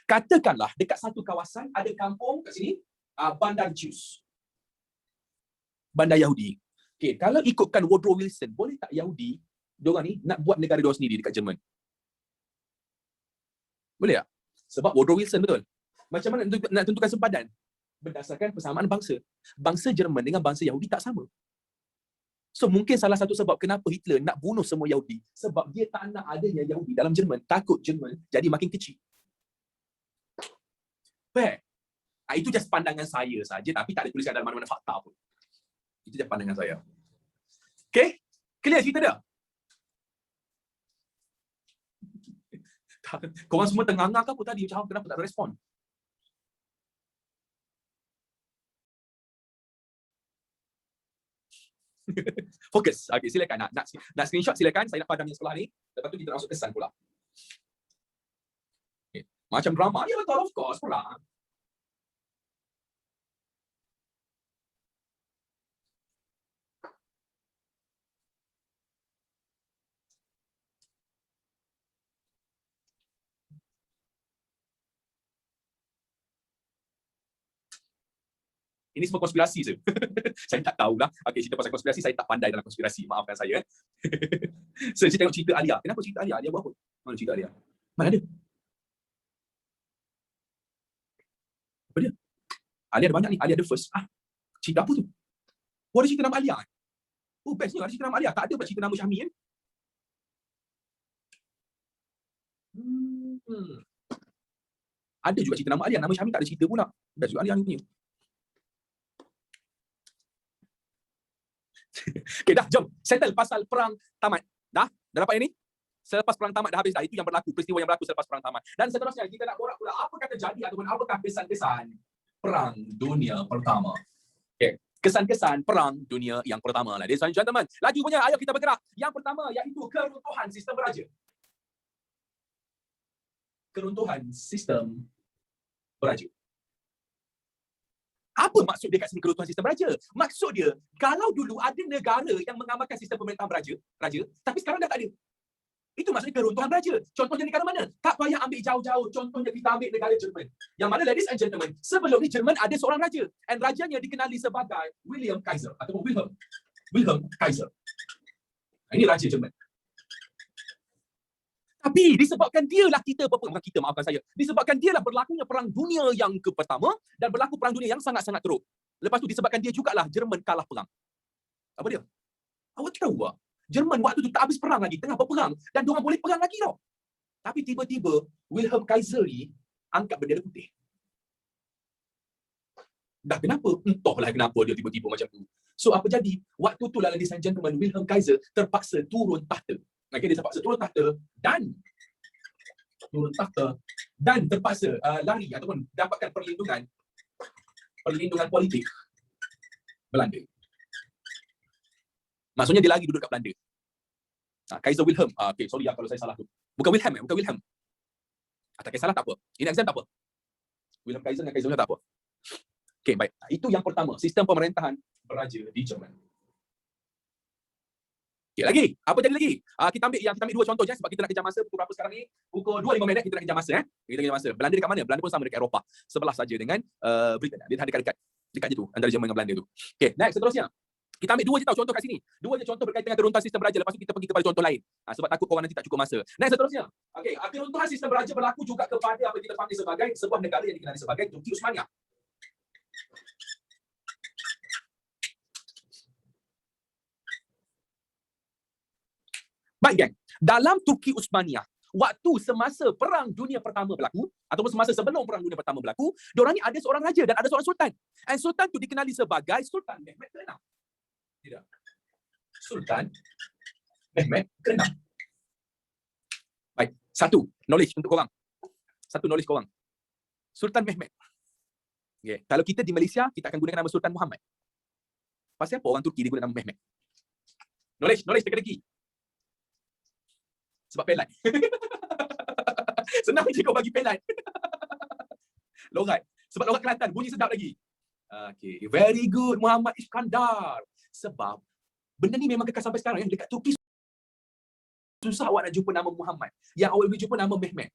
Katakanlah dekat satu kawasan ada kampung kat sini, bandar Jews. Bandar Yahudi. Okay, kalau ikutkan Woodrow Wilson, boleh tak Yahudi, diorang ni nak buat negara diorang sendiri dekat Jerman? Boleh tak? Sebab Woodrow Wilson betul. Macam mana nak tentukan sempadan? Berdasarkan persamaan bangsa. Bangsa Jerman dengan bangsa Yahudi tak sama. So mungkin salah satu sebab kenapa Hitler nak bunuh semua Yahudi, sebab dia tak nak adanya Yahudi dalam Jerman. Takut Jerman jadi makin kecil. Baik. Itu just pandangan saya saja, tapi tak ada tulisan dalam mana-mana fakta pun. Itu je pandangan saya. Okay? Clear cerita dia? Korang semua tengah-tengah ke apa tadi? Macam kenapa tak respon? Fokus. Okay, silakan. Nak screenshot silakan. Saya nak padam yang sebelah ni. Lepas tu kita masuk kesan pula. Okay. Macam drama. Ya betul, of course pula. Ini semua konspirasi je. Saya tak tahulah. Okay, cerita pasal konspirasi, saya tak pandai dalam konspirasi. Maafkan saya. So, saya tengok cerita Alia. Kenapa cerita Alia? Alia buat apa? Mana cerita Alia? Mana ada? Apa dia? Alia ada banyak ni. Alia ada first. Cerita apa tu? Ada cerita nama Alia? Bestnya ada cerita nama Alia. Tak ada cerita nama Syahmi kan? Ada juga cerita nama Alia. Nama Syahmi tak ada cerita pula. Best juga Alia ni punya. Okay, dah, jom. Settle pasal perang tamat. Dah dapat ini? Selepas perang tamat dah habis dah. Itu yang berlaku, peristiwa yang berlaku selepas perang tamat. Dan seterusnya kita nak borak pula apa kata jadi ataupun apakah kesan-kesan Perang Dunia Pertama. Okay. kesan-kesan Perang Dunia yang Pertama. Ladies and gentlemen, laju punya, ayo kita bergerak. Yang pertama iaitu keruntuhan sistem beraja. Keruntuhan sistem beraja. Apa maksud dia kat sini keruntuhan sistem beraja? Maksud dia, kalau dulu ada negara yang mengamalkan sistem pemerintahan raja, tapi sekarang dah tak ada. Itu maksudnya keruntuhan beraja. Contohnya negara mana? Tak payah ambil jauh-jauh. Contohnya kita ambil negara Jerman. Yang mana, ladies and gentlemen, sebelum ni Jerman ada seorang raja. And rajanya dikenali sebagai William Kaiser. Ataupun Wilhelm Kaiser. Ini raja Jerman. Tapi disebabkan dialah disebabkan dialah berlakunya Perang Dunia yang Pertama dan berlaku Perang Dunia yang sangat-sangat teruk. Lepas tu disebabkan dia jugalah Jerman kalah perang. Apa dia? Awak tahu tak? Jerman waktu tu tak habis perang lagi, tengah berperang dan diorang boleh perang lagi tau. Tapi tiba-tiba Wilhelm Kaiser ni angkat bendera putih. Dah kenapa? Entahlah kenapa dia tiba-tiba macam tu. So apa jadi? Waktu tu lah, ladies and gentlemen, Wilhelm Kaiser terpaksa turun tahta. Okay, dia terpaksa turun tahta dan terpaksa lari ataupun dapatkan perlindungan politik Belanda. Maksudnya dia lagi duduk kat Belanda. Kaiser Wilhelm. Okay, sorry kalau saya salah tu. Bukan Wilhelm. Tak kisahlah, tak apa. Ini exam tak apa. Wilhelm Kaiser dengan Kaiser Wilhelm tak apa. Okay, baik. Itu yang pertama, sistem pemerintahan beraja di Jerman. Okay, lagi. Apa jadi lagi? Kita ambil dua contoh je sebab kita nak kejar masa. Pukul berapa sekarang ni? Pukul 2.05 kita nak kejar masa. Kita kejar masa. Belanda dekat mana? Belanda pun sama dekat Eropah. Sebelah saja dengan Britain. Dia dekat je tu, antara Jerman dengan Belanda tu. Okay, next, seterusnya. Kita ambil dua je contoh kat sini. Dua je contoh berkaitan dengan keruntuhan sistem beraja. Lepas tu kita pergi kepada contoh lain. Sebab takut korang nanti tak cukup masa. Next, seterusnya. Okey, keruntuhan sistem beraja berlaku juga kepada apa yang kita panggil sebagai sebuah negara yang dikenali sebagai Turki Uthmaniyah. Baik, geng. Dalam Turki Uthmaniyah, waktu semasa Perang Dunia Pertama berlaku, ataupun semasa sebelum Perang Dunia Pertama berlaku, diorang ni ada seorang raja dan ada seorang sultan. And sultan tu dikenali sebagai Sultan Mehmed ke-6. Tidak. Sultan Mehmed ke-6. Baik, satu knowledge untuk korang. Sultan Mehmed. Okay. Kalau kita di Malaysia, kita akan gunakan nama Sultan Muhammad. Pasal apa orang Turki dia guna nama Mehmed? Knowledge teka-teki. Sebab pelat. Senang je kau bagi pelat. Lorat. Sebab lorat Kelantan, bunyi sedap lagi. Okay, very good, Muhammad Iskandar. Sebab benda ni memang kekal sampai sekarang. Dekat Turki susah awak nak jumpa nama Muhammad. Yang awak boleh jumpa nama Mehmed.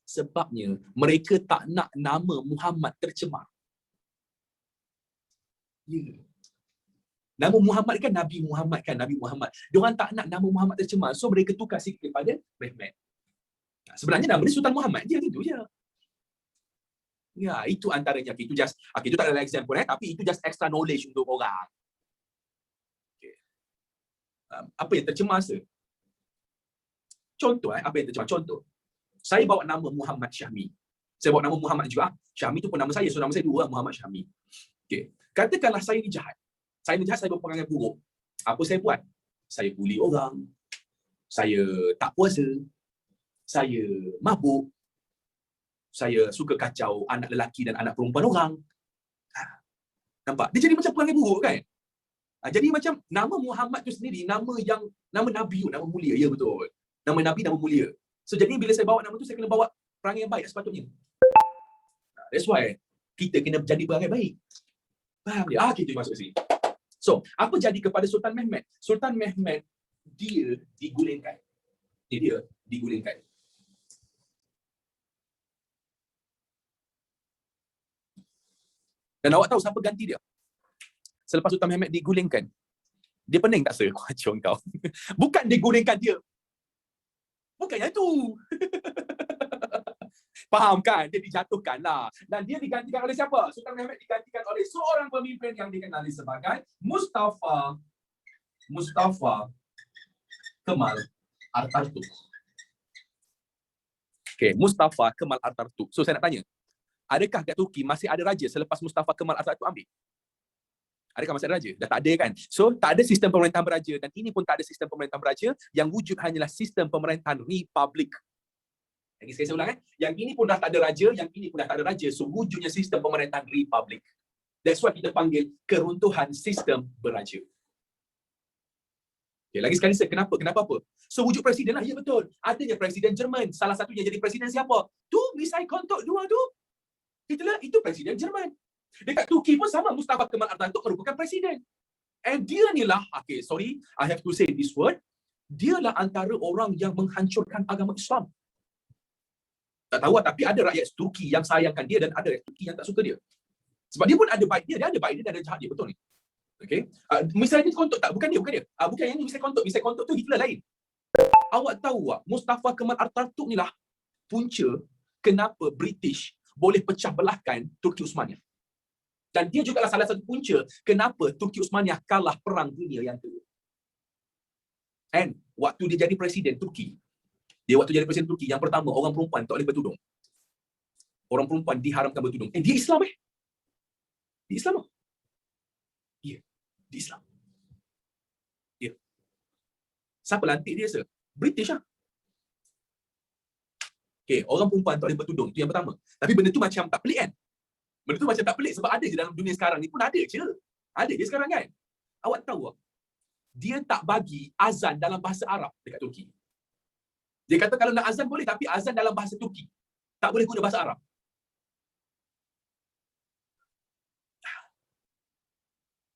Sebabnya mereka tak nak nama Muhammad tercemar. Ya. Nama Muhammad kan Nabi Muhammad. Diorang tak nak nama Muhammad tercemar. So mereka tukar sikit kepada Mehmed. Sebenarnya nama dia Sultan Muhammad je, gitu je. Ya, itu antaranya. Itu just, itu tak ada example tapi itu just extra knowledge untuk orang. Apa yang tercemar? Contoh, apa yang tercemar? Contoh, saya bawa nama Muhammad Syahmi. Saya bawa nama Muhammad juga. Syahmi tu pun nama saya. So nama saya dua, Muhammad Syahmi. Okay. Katakanlah saya ni jahat. Saya berperangai buruk. Apa saya buat? Saya buli orang. Saya tak puasa. Saya mabuk. Saya suka kacau anak lelaki dan anak perempuan orang. Nampak? Dia jadi macam perangai buruk kan? Jadi macam nama Muhammad tu sendiri, nama Nabi, nama mulia. Ya, betul. Nama Nabi, nama mulia. So jadi bila saya bawa nama tu, saya kena bawa perangai yang baik sepatutnya. That's why kita kena jadi perangai baik. Faham dia? Kita masuk ke sini. So, apa jadi kepada Sultan Mehmed? Sultan Mehmed, dia digulingkan. Dan awak tahu siapa ganti dia? Selepas Sultan Mehmed digulingkan, dia pening tak sir? Kacau kau. Bukan digulingkan dia. Bukan yang tu. Faham kan? Dia dijatuhkan lah. Dan dia digantikan oleh siapa? Sultan Mehmed digantikan oleh seorang pemimpin yang dikenali sebagai Mustafa Kemal Atatürk. Okay, Mustafa Kemal Atatürk. So saya nak tanya, adakah kat Turki masih ada raja selepas Mustafa Kemal Atatürk ambil? Adakah masih ada raja? Dah tak ada kan? So tak ada sistem pemerintahan beraja dan ini pun tak ada sistem pemerintahan beraja. Yang wujud hanyalah sistem pemerintahan republik. Lagi sekali saya ulang Yang ini pun dah tak ada raja, yang ini pun dah tak ada raja. So wujudnya sistem pemerintahan republik. That's why kita panggil keruntuhan sistem beraja. Okay, lagi sekali saya, kenapa apa? So wujud presiden lah, ya betul. Adanya presiden Jerman, salah satunya jadi presiden siapa? Tu misai kontok dua tu. Itulah, itu presiden Jerman. Dekat Turki pun sama, Mustafa Kemal Atatürk merupakan presiden. And dia ni lah, okay, sorry, I have to say this word, dia lah antara orang yang menghancurkan agama Islam. Tak tahu, tapi ada rakyat Turki yang sayangkan dia dan ada rakyat Turki yang tak suka dia. Sebab dia pun ada baik dia ada baik dia dan ada jahat dia, betul ni. Okay. Misalnya kontok tak? Bukan dia. Bukan yang ni misal kontok tu Hitler lain. Awak tahu tak, Mustafa Kemal Atatürk ni lah punca kenapa British boleh pecah belahkan Turki Uthmaniyah. Dan dia juga lah salah satu punca kenapa Turki Uthmaniyah kalah perang dunia yang kedua. And waktu dia jadi presiden Turki, yang pertama orang perempuan tak boleh bertudung. Orang perempuan diharamkan bertudung. Dia Islam Dia Islam. Ya, di Islam. Ya. Siapa lantik dia, sir? British lah. Okay, orang perempuan tak boleh bertudung. Itu yang pertama. Tapi benda tu macam tak pelik kan? Benda tu macam tak pelik sebab ada je dalam dunia sekarang ni pun ada je. Ada je sekarang kan? Awak tahu tak? Dia tak bagi azan dalam bahasa Arab dekat Turki. Dia kata kalau nak azan boleh, tapi azan dalam bahasa Turki. Tak boleh guna bahasa Arab.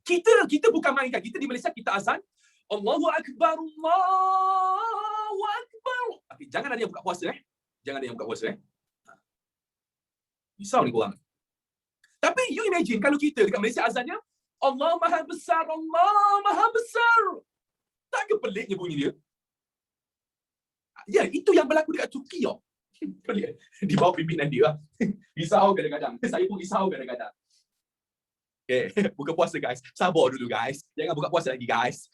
Kita bukan mainkan. Kita di Malaysia kita azan Allahu Akbar, Allahu Akbar. Tapi jangan ada yang buka puasa Jangan ada yang buka puasa Risau ni korang. Tapi you imagine kalau kita dekat Malaysia azannya Allah Maha Besar, Allah Maha Besar. Tak ke peliknya bunyi dia? Ya, itu yang berlaku dekat Turki tau. Pelik. Di bawah pimpinan dia. Risau kadang-kadang. Saya pun risau kadang-kadang. Okay, buka puasa guys. Sabar dulu guys. Jangan buka puasa lagi guys.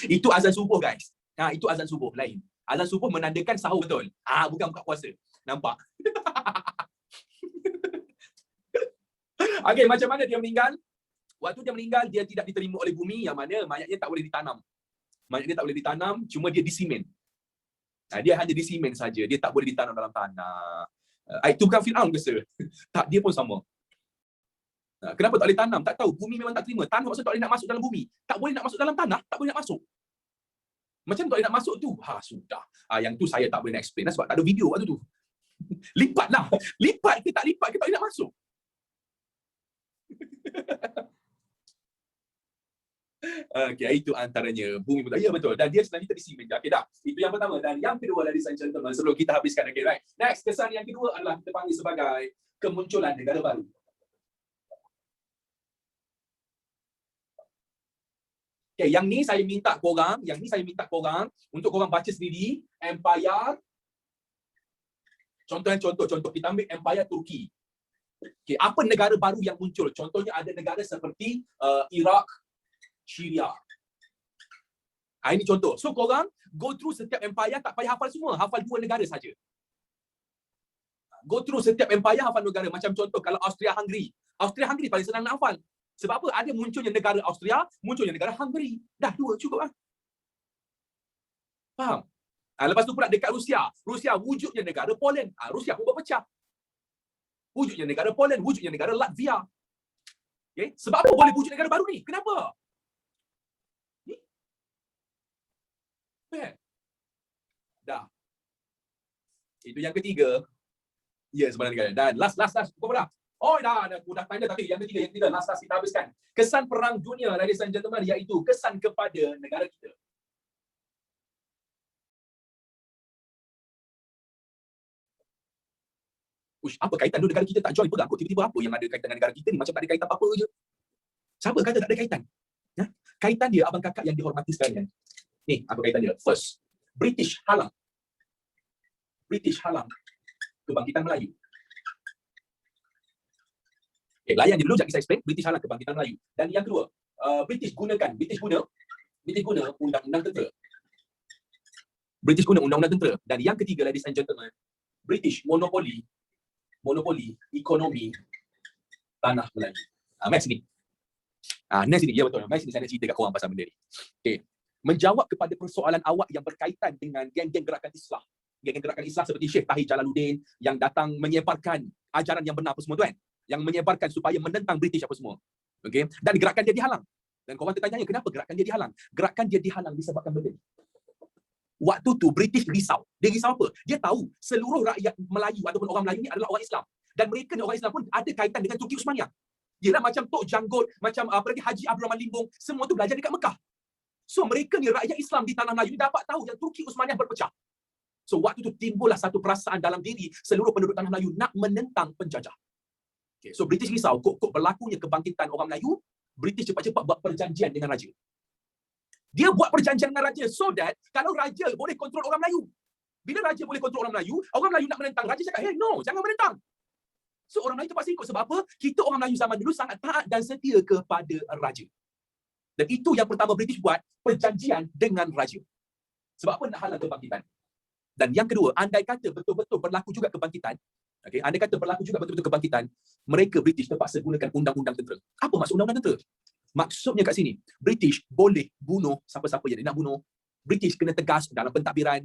Itu azan subuh guys. Itu azan subuh lain. Azan subuh menandakan sahur betul. Bukan buka puasa. Nampak? Okay, macam mana dia meninggal? Waktu dia meninggal, dia tidak diterima oleh bumi, yang mana mayatnya tak boleh ditanam. Mayatnya tak boleh ditanam, cuma dia disimen. Dia hanya disimen saja. Dia tak boleh ditanam dalam tanah. Itu bukan Fir'aun ke sir? Tak, dia pun sama. Kenapa tak boleh tanam? Tak tahu. Bumi memang tak terima. Tanah maksud tak boleh nak masuk dalam bumi. Tak boleh nak masuk dalam tanah, tak boleh nak masuk. Macam tak boleh nak masuk tu? Sudah. Yang tu saya tak boleh nak explain sebab tak ada video waktu tu. Lipat lah. Lipat ke tak boleh nak masuk. Okay, itu antaranya bumi betul. Ya betul. Dan dia sebenarnya terisimen. Okay dah. Itu yang pertama. Dan yang kedua, ladies and gentlemen, sebelum kita habiskan, okay, right? Next, kesan yang kedua adalah kita panggil sebagai kemunculan negara baru. Okay, yang ni saya minta korang untuk korang baca sendiri. Empire. Contoh. Kita ambil Empire Turki. Okay, apa negara baru yang muncul? Contohnya ada negara seperti Iraq, Syria. Ini contoh. So korang go through setiap empire, tak payah hafal semua, hafal 2 negara saja. Go through setiap empire, hafal negara. Macam contoh kalau Austria-Hungary paling senang nak hafal. Sebab apa? Ada munculnya negara Austria, munculnya negara Hungary. Dah 2 cukup lah. Faham? Lepas tu pula dekat Rusia wujudnya negara Poland. Rusia pun berpecah. Wujudnya negara Poland, wujudnya negara Latvia. Okay? Sebab apa boleh wujud negara baru ni? Kenapa? Dah. Itu yang ketiga. Ya, sebenarnya. Dan last. Pukul berapa? Dah tanya tapi yang ketiga, last kita habiskan. Kesan perang dunia, ladies and gentlemen, iaitu kesan kepada negara kita. Apa kaitan tu negara kita tak join pegang? Kok tiba-tiba apa yang ada kaitan dengan negara kita ni? Macam tak ada kaitan apa-apa je. Siapa kata tak ada kaitan? Kaitan dia, abang kakak yang dihormati sekalian. Ni, apa kaitan dia? First, British halang kebangkitan Melayu. Layan dia dulu, jangan saya explain. British halang kebangkitan Melayu. Dan yang kedua, British guna undang-undang tentera. Dan yang ketiga, ladies and gentlemen, British monopoli ekonomi tanah Melayu. Mari sini. Ya betul. Mari sini saya nak cerita kat korang pasal benda ni. Okay. Menjawab kepada persoalan awak yang berkaitan dengan geng-geng gerakan Islam. Geng-geng gerakan Islam seperti Syekh Tahir Jalaluddin yang datang menyebarkan ajaran yang benar apa semua tu kan. yang menyebarkan supaya menentang British apa semua. Okey, dan gerakan dia dihalang. Dan korang tertanya kenapa gerakan dia dihalang? Gerakan dia dihalang disebabkan benda ni. Waktu tu British risau. Dia risau apa? Dia tahu seluruh rakyat Melayu ataupun orang Melayu ni adalah orang Islam. Dan mereka ni orang Islam pun ada kaitan dengan Turki Uthmaniyah. Yalah macam Tok Janggut, macam apa lagi Haji Abdul Rahman Limbong, semua tu belajar dekat Mekah. So mereka ni rakyat Islam di tanah Melayu dapat tahu yang Turki Uthmaniyah berpecah. So waktu tu timbullah satu perasaan dalam diri seluruh penduduk tanah Melayu nak menentang penjajah. Okay, so British risau, kok berlakunya kebangkitan orang Melayu, British cepat-cepat buat perjanjian dengan raja. Dia buat perjanjian dengan raja so that kalau raja boleh kontrol orang Melayu. Bila raja boleh kontrol orang Melayu nak menentang, raja cakap, "Hey, no, jangan menentang." So orang Melayu terpaksa ikut. Sebab apa? Kita orang Melayu zaman dulu sangat taat dan setia kepada raja. Dan itu yang pertama British buat, perjanjian dengan raja. Sebab apa? Nak halang kebangkitan. Dan yang kedua, andai kata betul-betul berlaku juga kebangkitan, okay, andai kata berlaku juga betul-betul kebangkitan, mereka British terpaksa gunakan undang-undang tentera. Apa maksud undang-undang tentera? Maksudnya kat sini, British boleh bunuh siapa-siapa yang dia nak bunuh. British kena tegas dalam pentadbiran.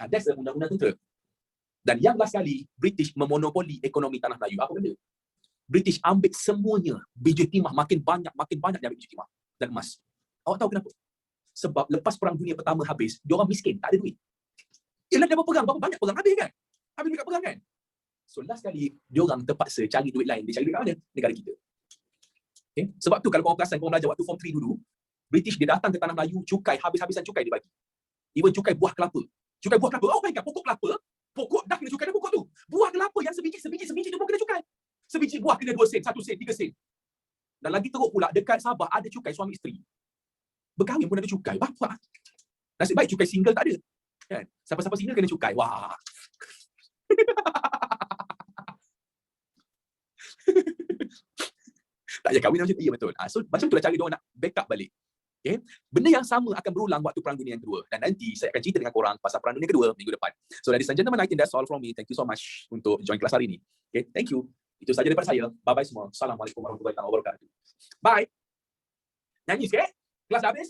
That's undang-undang tentera. Dan yang last kali, British memonopoli ekonomi tanah Melayu. Apa benda? British ambil semuanya biji timah, makin banyak dia ambil biji timah dan emas. Awak tahu kenapa? Sebab lepas Perang Dunia Pertama habis, diorang miskin, tak ada duit. Ialah dia berperang, berapa banyak perang habis kan? Habis dekat perang kan? So last kali, diorang terpaksa cari duit lain. Dia cari duit kat mana? Negara kita. Okay? Sebab tu kalau korang perasan, korang belajar waktu Form 3 dulu, British dia datang ke tanah Melayu, cukai, habis-habisan cukai dia bagi. Even cukai buah kelapa. Cukai buah kelapa, oh ingat pokok kelapa, pokok dah kena cukai dah pokok tu. Buah kelapa yang sebiji tu pun kena cukai. Sebiji buah kena 2 sen, 1 sen, 3 sen. Dan lagi teruk pula, dekat Sabah ada cukai suami isteri. Berkahwin pun ada cukai. Bapak. Nasib baik cukai single tak ada. Kan? Siapa-siapa single kena cukai. Wah. Tak payah kahwin macam tu. Ya betul. So macam itulah cara diorang nak backup balik. Okay? Benda yang sama akan berulang waktu Perang Dunia yang Kedua. Dan nanti saya akan cerita dengan korang pasal Perang Dunia Kedua minggu depan. So ladies and gentlemen, I think that's all from me. Thank you so much untuk join kelas hari ini. Okay? Thank you. Itu saja daripada saya. Bye-bye semua. Assalamualaikum warahmatullahi wabarakatuh. Bye. Nyanyi sikit. Kelas dah habis.